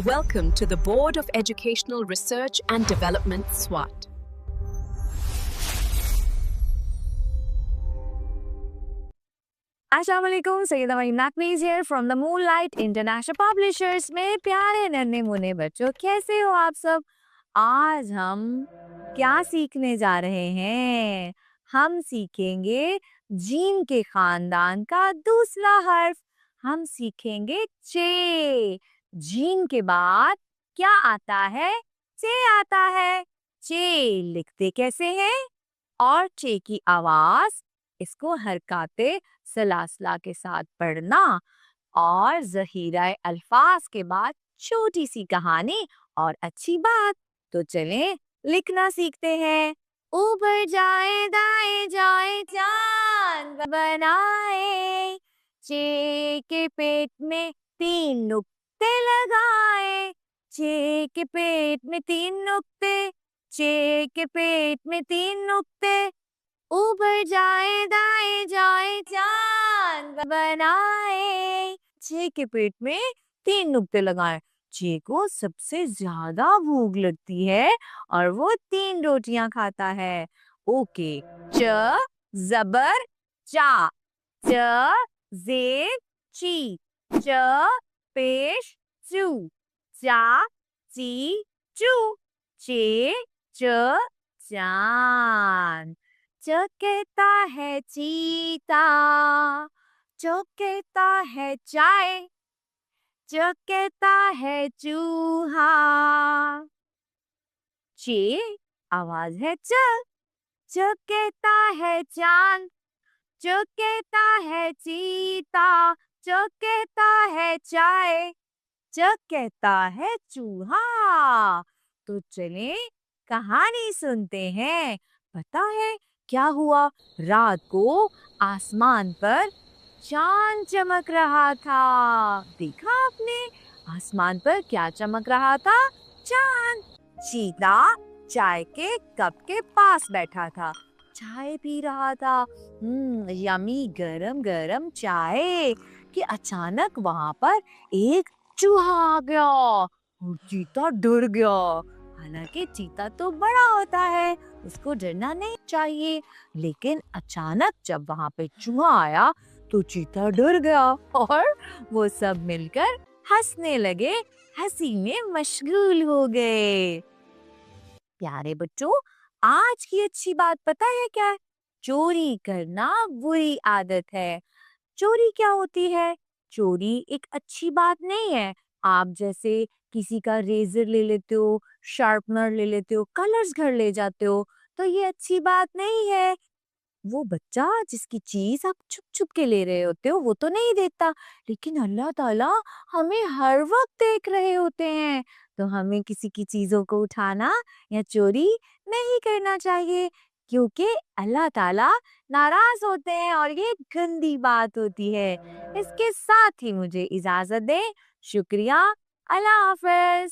Welcome to the Board of Educational Research and Development, SWAT. अस्सलाम वालेकुम, सैयदा मरीम नकवीज़ here from the Moonlight International Publishers. मेरे प्यारे नन्हे मुन्ने बच्चों, कैसे हो आप सब? आज हम क्या सीखने जा रहे हैं? हम सीखेंगे जीन के खानदान का दूसरा हर्फ। हम सीखेंगे चे। जीन के बाद क्या आता है? चे आता है। चे लिखते कैसे हैं? और चे की आवाज, इसको हरकाते सलासला के साथ पढ़ना और जहीरा अल्फाज के बाद छोटी सी कहानी और अच्छी बात। तो चलें लिखना सीखते हैं। ऊपर जाए दाएं जाए चांद बनाए, चे के पेट में 3 नुक्ते लगाए। चे के पेट में 3 नुक्ते, चे के पेट में 3 नुक्ते, ऊपर जाए दाएं जाए चांद बनाए। चे के पेट में 3 नुक्ते लगाए। चे को सबसे ज्यादा भूख लगती है और वो 3 रोटियां खाता है। ओके, च जबर चा, च जेर ची, च पेश चू, चा ची चू, चे च चांद। च कहता है चीता, च कहता है चाय, च कहता है चूहा। चे आवाज है च। च कहता है चांद, च कहता है चीता, च कहता है चाय, च कहता है चूहा। तो चले कहानी सुनते हैं। पता है क्या हुआ? रात को आसमान पर चांद चमक रहा था। देखा आपने? आसमान पर क्या चमक रहा था? चांद। चीता चाय के कप के पास बैठा था, चाय पी रहा था। यमी गरम गरम चाय कि अचानक वहां पर एक चूहा आ गया और चीता डर गया। हालांकि चीता तो बड़ा होता है, उसको डरना नहीं चाहिए, लेकिन अचानक जब वहां पे चूहा आया तो चीता डर गया और वो सब मिलकर हंसने लगे, हंसी में मशगूल हो गए। प्यारे बच्चों, आज की अच्छी बात पता है क्या है? चोरी करना बुरी आदत है। चोरी क्या होती है? चोरी एक अच्छी बात नहीं है। आप जैसे किसी का रेजर ले लेते हो, शार्पनर ले लेते हो, कलर्स घर ले जाते हो, तो ये अच्छी बात नहीं है। वो बच्चा जिसकी चीज आप छुप छुप के ले रहे होते हो वो तो नहीं देता, लेकिन अल्लाह ताला हमें हर वक्त देख रहे होते हैं। तो हमें किसी की चीजों को उठाना या चोरी नहीं करना चाहिए, क्योंकि अल्लाह ताला नाराज होते हैं और ये गंदी बात होती है। इसके साथ ही मुझे इजाजत दें। शुक्रिया। अल्लाह हाफिज।